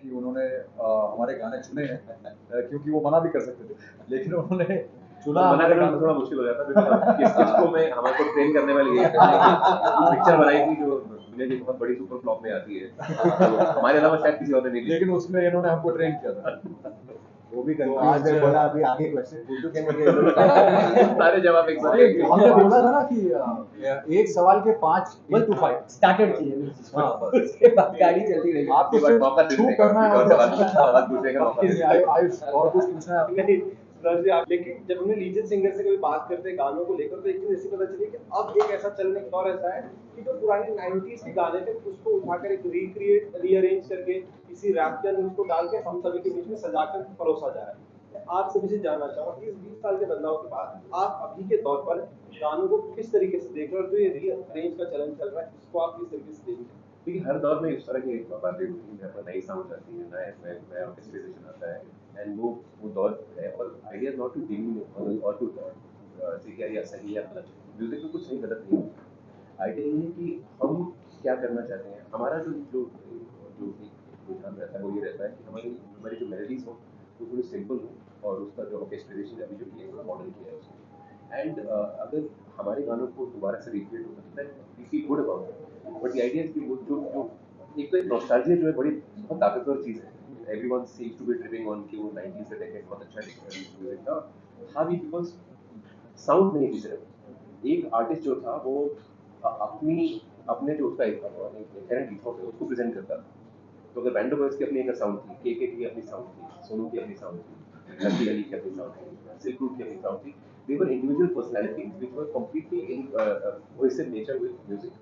कि उन्होंने हमारे गाने चुने हैं क्योंकि वो मना भी कर सकते थे, लेकिन उन्होंने चुना मना हमारे करना गाने। थोड़ा मुश्किल हो जाता है किसको में हमारे को ट्रेन करने वाली है पिक्चर बनाई थी जो दुनिया की बहुत बड़ी सुपर फ्लॉप में आती है, तो हमारे अलावा शायद किसी और ने नहीं ली। लेकिन उसमें इन्होंने हमको ट्रेन किया था। वो भी तो आज आज बोला अभी आगे क्वेश्चन पूछो क्या मुझे सारे जवाब एक साथ एक हमने बोला था ना कि एक सवाल के 5 into 5 स्टार्टेड किए। हाँ, उसके बाद गाड़ी चलती रही। आपको बार मौका सिर्फ देने छू करना है और सवाल पूछने का मौका देने का। आयुष और कुछ पूछना है? नहीं सर जी, आप लेकिन जब हमने लीजेंड सिंगर से कभी बात करते हैं गानों को लेकर, तो एक चीज ऐसी पता चली कि अब एक ऐसा चलने का दौर ऐसा है कि जो पुराने 90s के गाने थे उसको उठाकर एक रिक्रिएट रीअरेंज करके किसी रैप के अंदर उसको डाल के हम सभी के बीच में सजाकर परोसा जा रहा है। आपसे मुझे जानना चाहूंगा इस 20 साल के बदलाव के बाद आप अभी के दौर पर गानों को किस तरीके से देख रहे हो, और जो ये रीअरेंज का चलन चल रहा है इसको आप किस तरीके से देख रहे हो? देखिए हर दौर में इस तरह की बातें होती हैं, नई साउंड आती है, नया ऑर्केस्ट्रेशन आता है, एंड वो दौर है। और आइडिया नॉट टू डील और टू सीखिए या सही या गलत, म्यूजिक में कुछ नहीं गलत नहीं है। आइडिया ये है कि हम क्या करना चाहते हैं। हमारा जो जो जो रुझान रहता है वो ये रहता है कि हमारी जो मेलोडीज हो वो थोड़ी सिंपल हो, और उसका जो ऑर्केस्ट्रेशन अभी जो किया है मॉडल किया है उसको। एंड अगर हमारे गानों को दोबारा से रिक्रिएट हो सकता है, we feel good about it. But the idea is कि वो जो एक तो नॉस्टैल्जिया जो है बड़ी बहुत ताकतवर चीज़ है। Everyone seems to be driving on कि वो 90s का डेकेड बहुत अच्छा म्यूजिक था। हाँ भी बिकॉज साउंड नहीं दिख रहे। एक आर्टिस्ट जो था वो अपने जो उसका इनहेरेंट ईथोस है उसको प्रेजेंट करता था। तो अगर बैंडो बॉयज की अपनी एक साउंड थी, के की अपनी साउंड थी, सोनू की अपनी साउंड थी, लकी अली की अपनी साउंड थी, सिल्क रूट की अपनी साउंड थी, they were individual personalities which were completely in cohesive nature with music.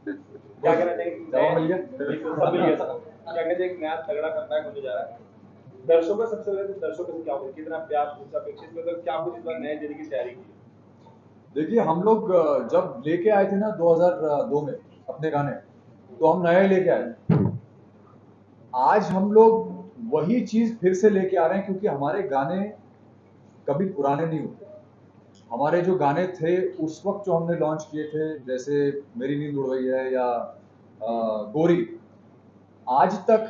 क्या कहना चाहिए? जवाब मिल गया? बिल्कुल, सब मिल गया सर। क्या कहना चाहिए? एक नया तगड़ा कमबैक होने जा रहा है। दर्शकों का सबसे पहले तो दर्शकों से क्या होगा, कितना प्यार पूछा अपेक्षित, मतलब क्या कुछ इस बार नए जरिए की तैयारी की? देखिए हम लोग जब लेके आए थे ना 2002 में अपने गाने, तो हम नए लेके आए। आज हम लोग वही चीज फिर से लेके आ रहे हैं क्योंकि हमारे गाने कभी पुराने नहीं होते। हमारे जो गाने थे उस वक्त जो हमने लॉन्च किए थे, जैसे मेरी नींद उड़ गई है या गोरी, आज तक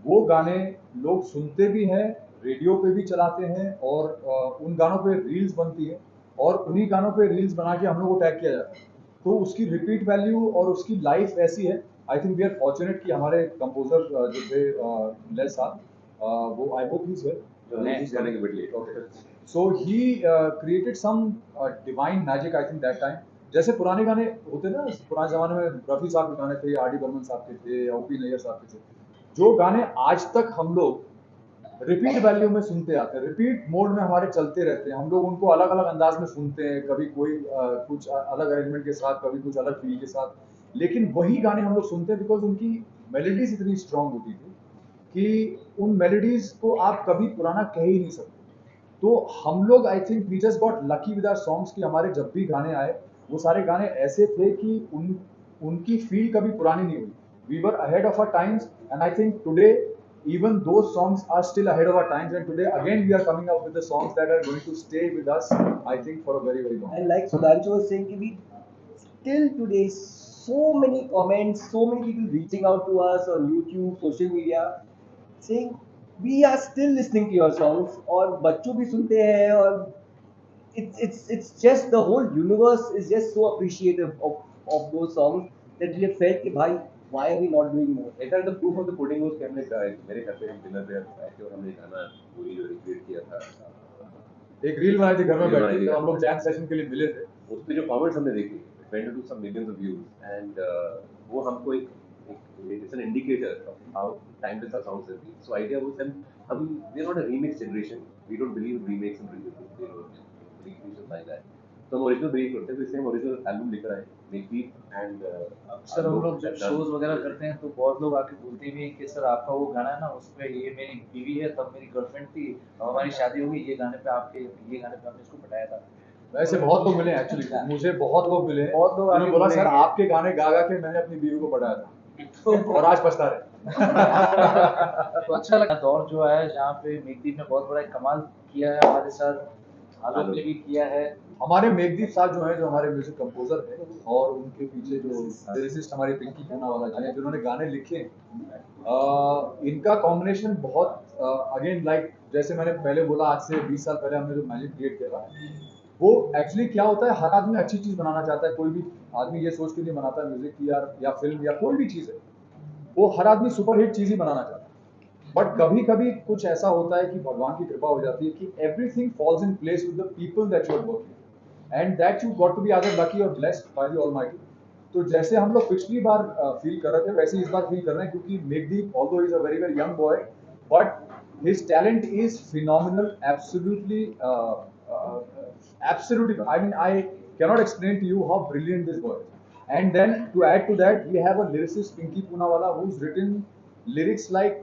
वो गाने लोग सुनते भी हैं, रेडियो पे भी चलाते हैं, और उन गानों पे रील्स बनती है, और उन्हीं गानों पे रील्स बना के हम लोग को टैग किया जाता है। तो उसकी रिपीट वैल्यू और उसकी लाइफ ऐसी है। I think we are fortunate कि हमारे कंपोजर जो थे लेस साहब, वो I hope he is well. So he created some divine magic I think that time. जैसे पुराने गाने होते ना, पुराने जमाने में रफी साहब के गाने थे, आर डी बर्मन साहब के थे, या ओपी नैयर साहब के थे, जो गाने आज तक हम लोग रिपीट वैल्यू में सुनते आते हैं, रिपीट मोड में हमारे चलते रहते हैं। हम लोग उनको अलग अलग अंदाज में सुनते हैं, कभी कोई कुछ अलग अरेंजमेंट के साथ, कभी कुछ अलग फील के साथ, लेकिन वही गाने हम लोग सुनते हैं बिकॉज उनकी मेलोडीज इतनी स्ट्रांग होती थी कि उन मेलोडीज को आप कभी पुराना कह ही नहीं सकते। तो हम लोग I think we just got lucky with our songs कि हमारे जब भी गाने आए वो सारे गाने ऐसे थे कि उनकी फील कभी पुरानी नहीं हुई। We were ahead of our times, and I think today even those songs are still ahead of our times, and today again we are coming up with the songs that are going to stay with us, I think, for a very very long time. And like Sudhanshu was saying, we still today so many comments, so many people reaching out to us on YouTube, social media, saying we are still listening to your songs, और बच्चों भी सुनते हैं, और it's just the whole universe is just so appreciative of those songs that we have felt कि भाई why are we not doing more? ऐसा तो proof of the pudding was कि हमने मेरे घर पे हम डिनर पे आए थे और हमने गाना पूरी जो रिक्रिएट किया था, एक रील बनाई थी घर में रील बैठ बनाई के, थी। हम लोग जैम सेशन के लिए मिले थे। उस पे जो कमेंट्स हमने देखे went to some millions of views, and वो हमको एक it's an indicator of how timeless our songs have been. So idea was हम we are not a remix generation, we don't believe in remakes and recreations like that. तो हम original break करते हैं, तो इसलिए हम ओरिजिनल एल्बम लेकर आए, मेक बीट एंड अक्सर हम लोग जब शोज वगैरह करते हैं तो बहुत लोग आके बोलते भी हैं कि सर आपका वो गाना है ना, उसमें ये मेरी बीवी है, तब मेरी गर्लफ्रेंड थी, अब हमारी शादी हो गई, ये गाने पे आपने इसको बताया था। वैसे बहुत लोग मिले एक्चुअली, मुझे बहुत लोग मिले, बहुत लोग उन्होंने आके बोला बोले सर कि- आपके गाने गा गा के मैंने अपनी बीवी को पढ़ाया था और आज पछता रहे। तो अच्छा लगा दौर जो है जहाँ पे मेघदीप ने बहुत बड़ा कमाल किया है हमारे साथ, आलोक ने भी किया है, हमारे मेघदीप साहब जो हैं, जो हमारे म्यूजिक कंपोजर हैं, और उनके पीछे जो लिरिसिस्ट हमारे पिंकी पूनावाला जी हैं, जिन्होंने गाने लिखे हैं, इनका कॉम्बिनेशन बहुत अगेन लाइक जैसे मैंने पहले बोला, आज से 20 साल पहले हमने जो मैजिक क्रिएट किया था, वो एक्चुअली क्या होता है, हर आदमी अच्छी चीज बनाना चाहता है। कोई भी आदमी ये सोच के नहीं बनाता है म्यूजिक की यार या फिल्म या कोई भी चीज है, वो हर आदमी सुपरहिट चीज ही बनाना चाहता है। बट कभी कभी कुछ ऐसा होता है कि भगवान की कृपा हो जाती है कि everything falls in place with the people that you are working, and that you got to be rather lucky और ब्लेस्ड बाय द ऑलमाइटी। तो जैसे हम लोग पिछली बार फील कर रहे थे, वैसे इस बार फील कर रहे हैं, क्योंकि Meghdeep although is a very very young boy, but his talent is phenomenal, absolutely absolutely, I mean, I cannot explain to you how brilliant this boy is. And then to add to that, we have a lyricist Pinky Poonawalla who's written lyrics like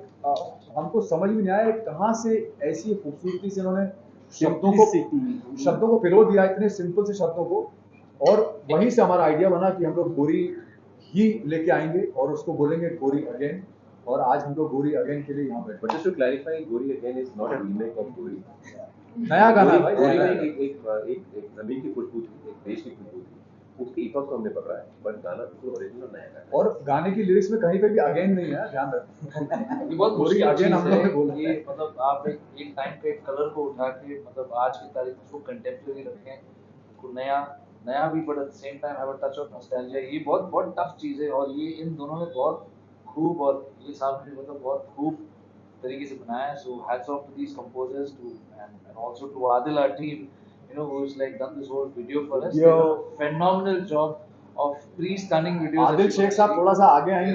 हमको समझ में नहीं आया कहाँ से ऐसी खूबसूरती से इन्होंने शब्दों को पिरो दिया, इतने सिंपल से शब्दों को। और वहीं से हमारा आइडिया बना कि हम लोग गोरी ही लेके आएंगे और उसको बोलेंगे गोरी अगेन, और आज हम लोग गोरी अगेन के लिए यहाँ बैठे। But just to clarify, Gori again is not a remake of Gori. नया गाना है भाई, गोरी नया में गाना। एक जमीन की खुशबू थी, एक देश की खुशबू थी, उसके ईपॉस को हमने पकड़ा है, बट गाना बिल्कुल ओरिजिनल नया गाना है। और गाने की लिरिक्स में कहीं पे भी अगेन नहीं है, ध्यान रखना। ये बहुत गोरी मुश्किल अगेन चीज हम लोग ने है बोला ये, है। मतलब आप एक टाइम पे एक कलर को उठा के मतलब आज की तारीख में उसको कंटेम्परेरी रखें, उसको नया भी, but at the same time have a touch of nostalgia. ये बहुत बहुत टफ चीज है, और ये इन दोनों ने बहुत खूब, और ये साहब ने मतलब बहुत खूब तरीके से बनाया है। So hats off to these composers too and also to Adil our team, you know, who's like done this whole video for us. They Yo. did a phenomenal job of 3 stunning videos. Adil Shaikh साहब थोड़ा सा आगे आएंगे।